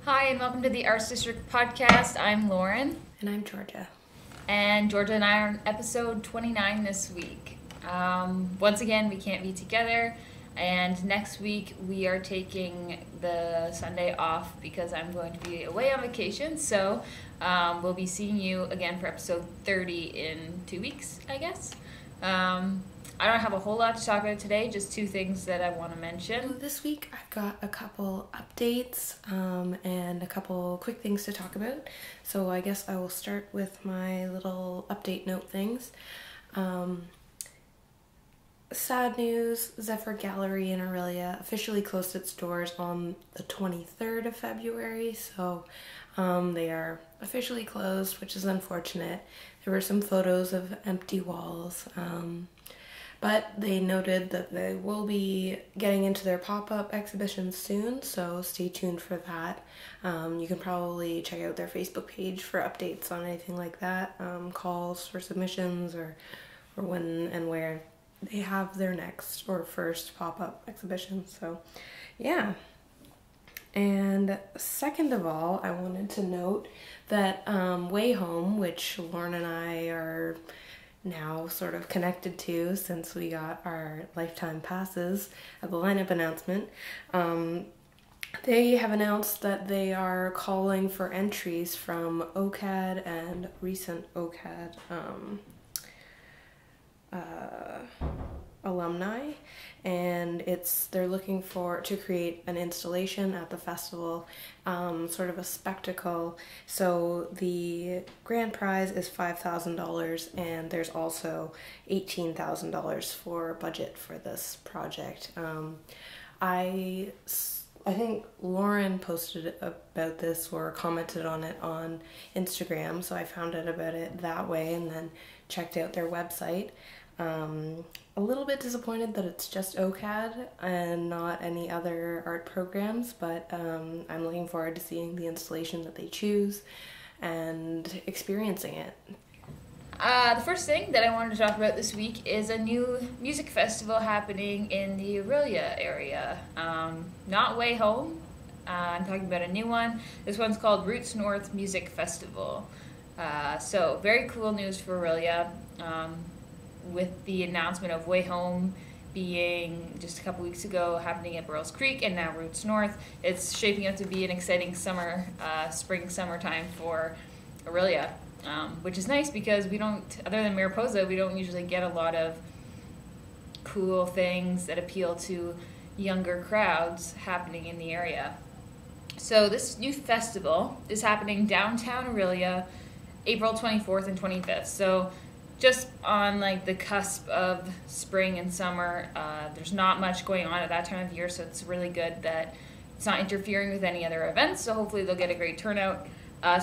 Hi, and welcome to the Arts District podcast. I'm Lauren. And I'm Georgia. And Georgia and I are on episode 29 this week. Once again, we can't be together. And next week, we are taking the Sunday off because I'm going to be away on vacation. So we'll be seeing you again for episode 30 in 2 weeks, I guess. I don't have a whole lot to talk about today, just two things that I want to mention. This week I've got a couple updates and a couple quick things to talk about. So I guess I will start with my little update note things. Sad news, Zephyr Gallery in Aurelia officially closed its doors on the 23rd of February, so they are officially closed, which is unfortunate. There were some photos of empty walls. But they noted that they will be getting into their pop-up exhibitions soon, so stay tuned for that. You can probably check out their Facebook page for updates on anything like that, calls for submissions or when and where they have their next or first pop-up exhibition. So yeah. And second of all, I wanted to note that Wayhome, which Lauren and I are now sort of connected to since we got our lifetime passes at the lineup announcement, they have announced that they are calling for entries from OCAD and recent OCAD alumni, and they're looking to create an installation at the festival, sort of a spectacle. So the grand prize is $5,000, and there's also $18,000 for budget for this project. I think Lauren posted about this or commented on it on Instagram, so I found out about it that way and then checked out their website. A little bit disappointed that it's just OCAD and not any other art programs, but I'm looking forward to seeing the installation that they choose and experiencing it. The first thing that I wanted to talk about this week is a new music festival happening in the Aurelia area. Not Wayhome. I'm talking about a new one. This one's called Roots North Music Festival. So very cool news for Aurelia. With the announcement of Wayhome being just a couple weeks ago happening at Burrells Creek and now Roots North, it's shaping up to be an exciting summertime for Aurelia, which is nice because we don't, other than Mariposa, we don't usually get a lot of cool things that appeal to younger crowds happening in the area. So this new festival is happening downtown Aurelia, April 24th and 25th. So just on like the cusp of spring and summer. There's not much going on at that time of year, so it's really good that it's not interfering with any other events, so hopefully they'll get a great turnout.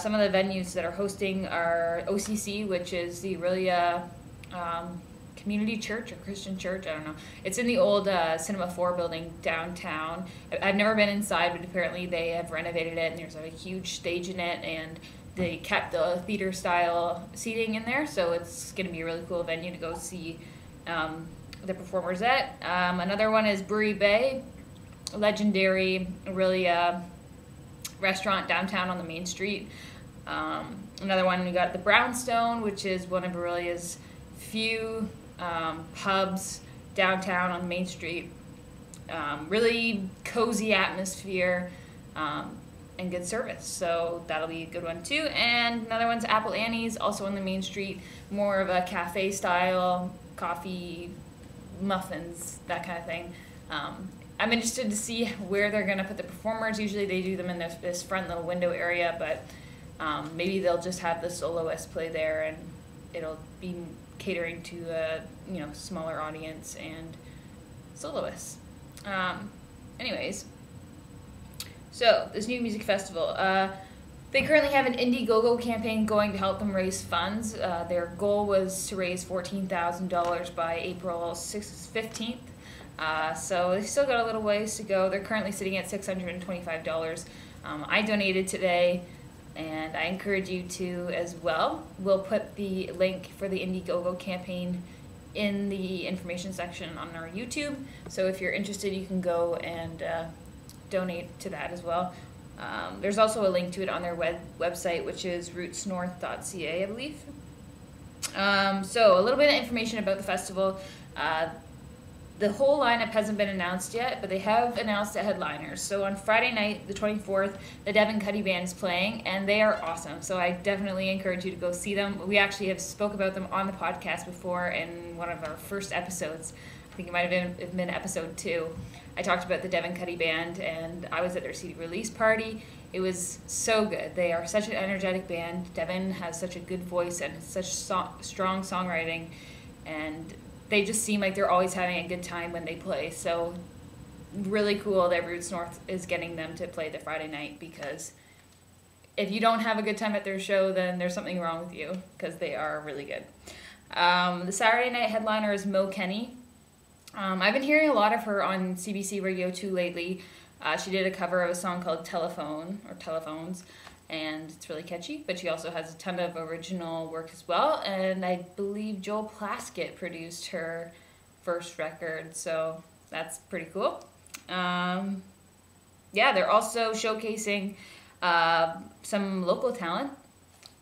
Some of the venues that are hosting are OCC, which is the Aurelia Community Church or Christian Church, I don't know. It's in the old Cinema 4 building downtown. I've never been inside, but apparently they have renovated it, and there's a huge stage in it, and they kept the theater style seating in there, so it's going to be a really cool venue to go see the performers at. Another one is Brewery Bay, a legendary Aurelia restaurant downtown on the main street. Another one, we got the Brownstone, which is one of Aurelia's few pubs downtown on the main street. Really cozy atmosphere. And good service, so that'll be a good one too. And another one's Apple Annie's, also on the main street, more of a cafe style, coffee, muffins, that kind of thing. I'm interested to see where they're going to put the performers. Usually they do them in this front little window area, but maybe they'll just have the soloist play there, and it'll be catering to a smaller audience and soloists. Anyways. So, this new music festival, they currently have an Indiegogo campaign going to help them raise funds. Their goal was to raise $14,000 by April 15th. So they've still got a little ways to go. They're currently sitting at $625. I donated today, and I encourage you to as well. We'll put the link for the Indiegogo campaign in the information section on our YouTube. So if you're interested, you can go and donate to that as well. There's also a link to it on their website, which is rootsnorth.ca, I believe. So a little bit of information about the festival. The whole lineup hasn't been announced yet, but they have announced the headliners. So on Friday night, the 24th, the Devon Cuddy Band is playing, and they are awesome. So I definitely encourage you to go see them. We actually have spoke about them on the podcast before in one of our first episodes. I think it might have been episode 2. I talked about the Devon Cuddy Band, and I was at their CD release party. It was so good. They are such an energetic band. Devon has such a good voice and such strong songwriting, and they just seem like they're always having a good time when they play. So really cool that Roots North is getting them to play the Friday night, because if you don't have a good time at their show, then there's something wrong with you, because they are really good. The Saturday night headliner is Mo Kenny. I've been hearing a lot of her on CBC Radio 2 lately. She did a cover of a song called Telephone, or Telephones, and it's really catchy, but she also has a ton of original work as well, and I believe Joel Plaskett produced her first record, so that's pretty cool. Yeah, they're also showcasing some local talent,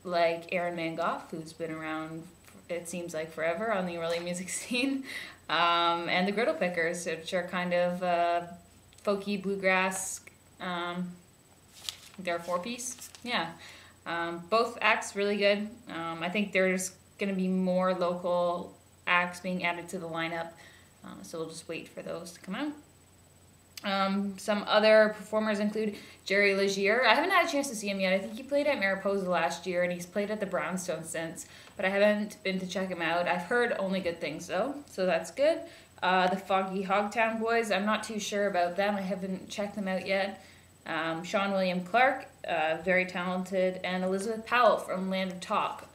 like Aaron Mangoff, who's been around, it seems like, forever on the early music scene, and the Griddle Pickers, which are kind of folky bluegrass. They're a 4-piece. Yeah. Both acts really good. I think there's going to be more local acts being added to the lineup, so we'll just wait for those to come out. Some other performers include Jerry Legier. I haven't had a chance to see him yet. I think he played at Mariposa last year, and he's played at the Brownstone since, but I haven't been to check him out. I've heard only good things, though, so that's good. The Foggy Hogtown Boys, I'm not too sure about them. I haven't checked them out yet. Sean William Clark, very talented, and Elizabeth Powell from Land of Talk.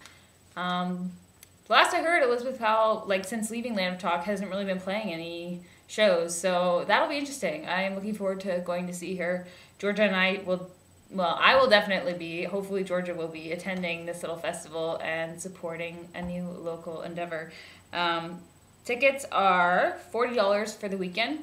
Last I heard, Elizabeth Powell, since leaving Land of Talk, hasn't really been playing any shows, so that'll be interesting. I am looking forward to going to see her. Georgia and I I will definitely be, hopefully Georgia will be attending this little festival and supporting a new local endeavor. Tickets are $40 for the weekend,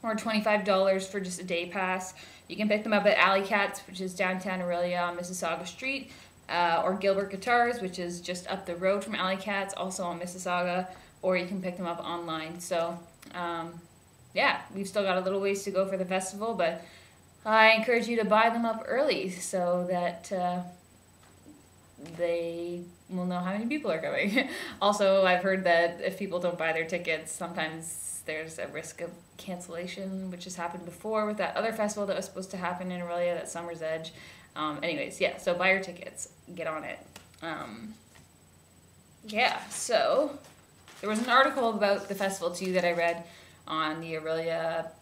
or $25 for just a day pass. You can pick them up at Alley Cats, which is downtown Aurelia on Mississauga Street, or Gilbert Guitars, which is just up the road from Alley Cats, also on Mississauga, or you can pick them up online. So, yeah, we've still got a little ways to go for the festival, but I encourage you to buy them up early so that they will know how many people are coming. Also, I've heard that if people don't buy their tickets, sometimes there's a risk of cancellation, which has happened before with that other festival that was supposed to happen in Aurelia, that Summer's Edge. Anyways, yeah, so buy your tickets. Get on it. Yeah, so there was an article about the festival, too, that I read on the Aurelia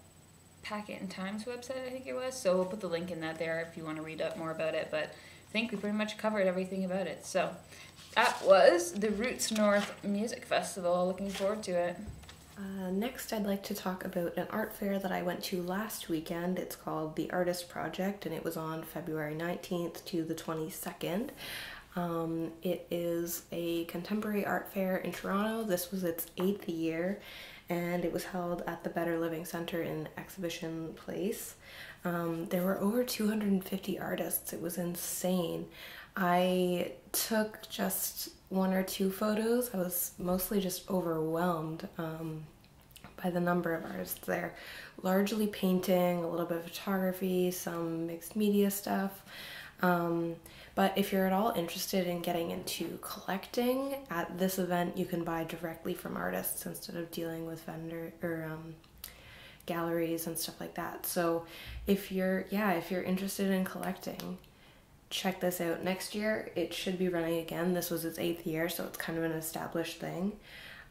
Packet and Times website, I think it was. So we'll put the link in that there if you want to read up more about it. But I think we pretty much covered everything about it. So that was the Roots North Music Festival. Looking forward to it. Next, I'd like to talk about an art fair that I went to last weekend. It's called The Artist Project, and it was on February 19th to the 22nd. It is a contemporary art fair in Toronto. This was its 8th year, and it was held at the Better Living Center in Exhibition Place. There were over 250 artists. It was insane. I took just 1 or 2 photos. I was mostly just overwhelmed by the number of artists there. Largely painting, a little bit of photography, some mixed media stuff. But if you're at all interested in getting into collecting, at this event you can buy directly from artists instead of dealing with vendor or galleries and stuff like that. So if you're interested in collecting, check this out. Next year it should be running again. This was its 8th year, so it's kind of an established thing.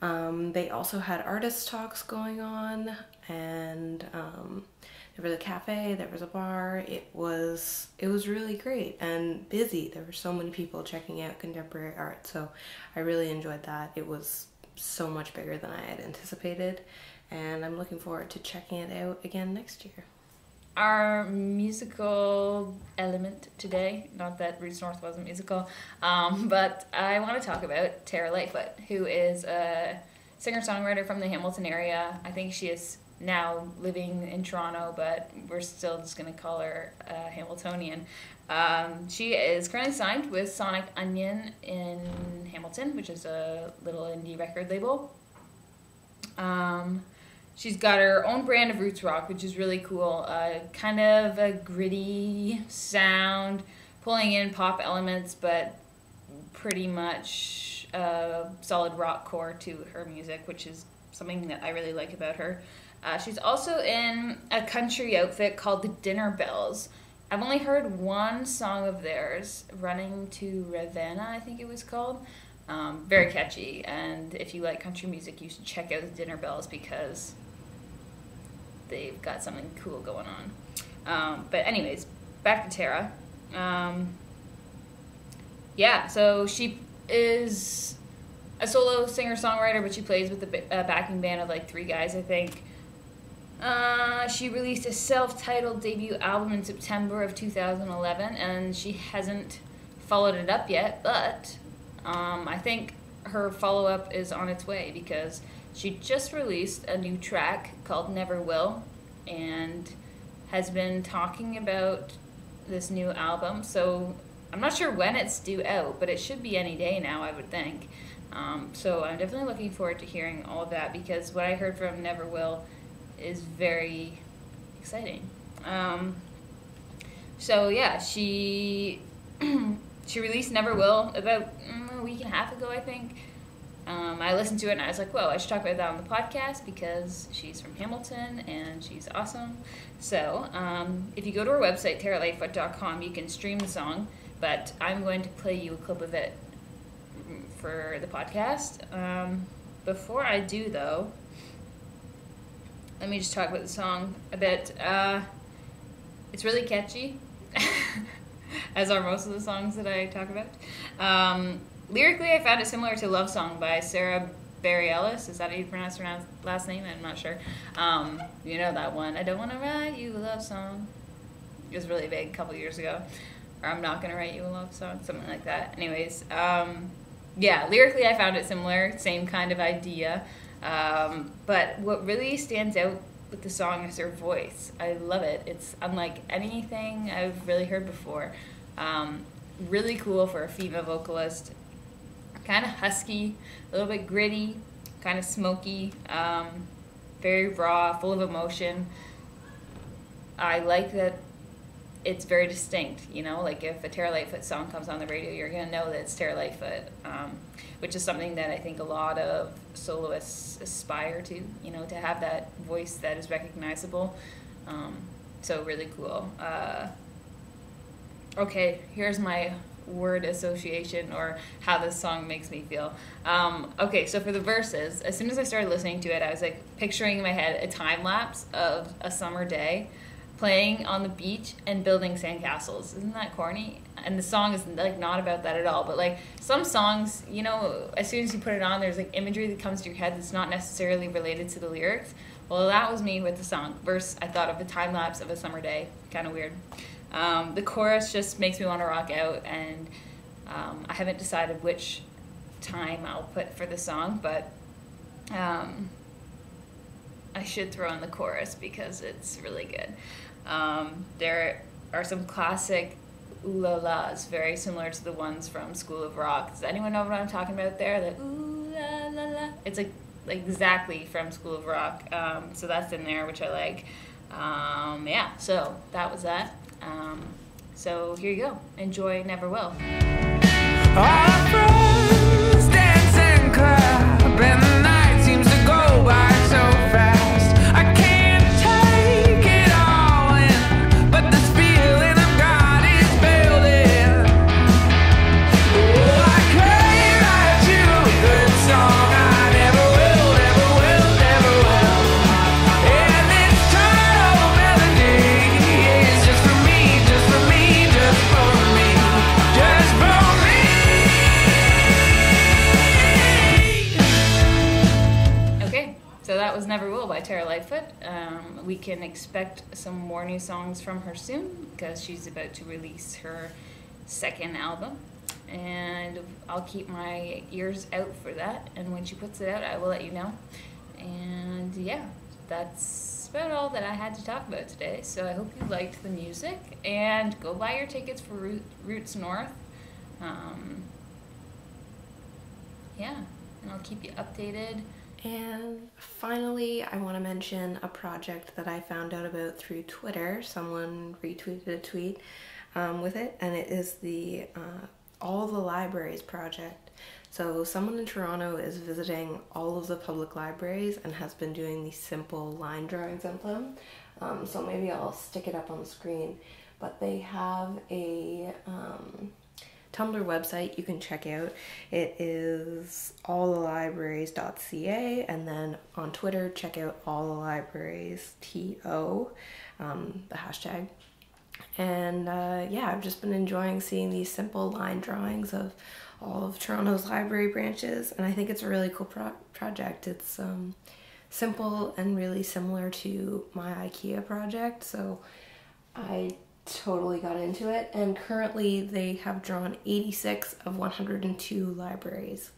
They also had artist talks going on, and there was a cafe, there was a bar. It was really great and busy. There were so many people checking out contemporary art, so I really enjoyed that. It was so much bigger than I had anticipated, and I'm looking forward to checking it out again next year. Our musical element today, not that Roots North wasn't musical, but I want to talk about Terra Lightfoot, who is a singer-songwriter from the Hamilton area. I think she has now living in Toronto, but we're still just going to call her Hamiltonian. She is currently signed with Sonic Onion in Hamilton, which is a little indie record label. She's got her own brand of roots rock, which is really cool. Kind of a gritty sound, pulling in pop elements, but pretty much solid rock core to her music, which is something that I really like about her. She's also in a country outfit called the Dinner Bells. I've only heard one song of theirs, Running to Ravenna, I think it was called. Very catchy, and if you like country music, you should check out the Dinner Bells because they've got something cool going on. But anyways, back to Terra. Yeah, so she is a solo singer-songwriter, but she plays with the backing band of like 3 guys, I think. She released a self-titled debut album in September of 2011, and she hasn't followed it up yet, but I think her follow-up is on its way because she just released a new track called Never Will and has been talking about this new album. So I'm not sure when it's due out, but it should be any day now, I would think. So I'm definitely looking forward to hearing all of that because what I heard from Never Will is very exciting. So yeah, she released Never Will about a week and a half ago, I think. I listened to it and I was like, whoa, I should talk about that on the podcast because she's from Hamilton and she's awesome. So if you go to her website, terralightfoot.com, you can stream the song, but I'm going to play you a clip of it for the podcast. Before I do, though, let me just talk about the song a bit. It's really catchy, as are most of the songs that I talk about. Lyrically, I found it similar to Love Song by Sarah Bareilles. Is that how you pronounce her last name? I'm not sure. You know that one. I don't want to write you a love song. It was really big a couple years ago. Or I'm not going to write you a love song. Something like that. Anyways, yeah, lyrically I found it similar. Same kind of idea. But what really stands out with the song is her voice. I love it. It's unlike anything I've really heard before. Really cool for a female vocalist. Kind of husky, a little bit gritty, kind of smoky, very raw, full of emotion. I like that it's very distinct, you know, like if a Terra Lightfoot song comes on the radio, you're going to know that it's Terra Lightfoot, which is something that I think a lot of soloists aspire to, you know, to have that voice that is recognizable. So really cool. Okay, here's my word association or how this song makes me feel. Okay, so for the verses, as soon as I started listening to it, I was like picturing in my head a time lapse of a summer day playing on the beach and building sandcastles. Isn't that corny? And the song is like not about that at all, but like some songs, you know, as soon as you put it on, there's like imagery that comes to your head that's not necessarily related to the lyrics. Well, that was me with the song. Verse, I thought of a time lapse of a summer day. Kind of weird. The chorus just makes me want to rock out, and I haven't decided which time I'll put for the song, but I should throw in the chorus because it's really good. There are some classic ooh la las, very similar to the ones from School of Rock. Does anyone know what I'm talking about there? The ooh la la la. It's like exactly from School of Rock. So that's in there, which I like. Yeah, so that was that. So here you go. Enjoy Never Will. Our friends dance and clap, and the night seems to go by so fast. I can't take it all in, but this feeling I've got is building. Oh, I can't write you a good song. I never will, never will, never will. And this title melody is just for me, just for me, just for me, just for me. Okay, so that was Never Will by Terra Lightfoot. We can expect some more new songs from her soon because she's about to release her second album. And I'll keep my ears out for that. And when she puts it out, I will let you know. And yeah, that's about all that I had to talk about today. So I hope you liked the music, and go buy your tickets for Roots North. Yeah, and I'll keep you updated. And finally, I want to mention a project that I found out about through Twitter. Someone retweeted a tweet with it, and it is the All the Libraries project. So someone in Toronto is visiting all of the public libraries and has been doing these simple line drawings of them. So maybe I'll stick it up on the screen. But they have a Tumblr website you can check out. It is allthelibraries.ca, and then on Twitter check out allthelibrariesTO, the hashtag. And yeah, I've just been enjoying seeing these simple line drawings of all of Toronto's library branches, and I think it's a really cool project. It's simple and really similar to my IKEA project, so I totally got into it. And currently they have drawn 86 of 102 libraries,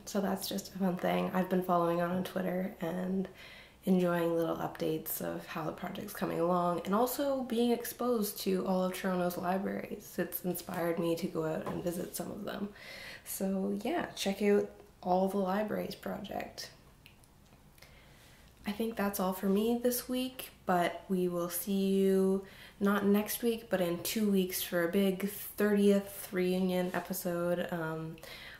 so that's just a fun thing. I've been following on Twitter and enjoying little updates of how the project's coming along, and also being exposed to all of Toronto's libraries. It's inspired me to go out and visit some of them. So yeah, check out All the Libraries project. I think that's all for me this week, but we will see you not next week, but in 2 weeks for a big 30th reunion episode.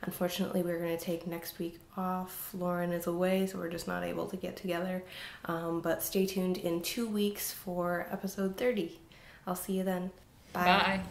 Unfortunately, we're going to take next week off. Lauren is away, so we're just not able to get together. But stay tuned in 2 weeks for episode 30. I'll see you then. Bye. Bye.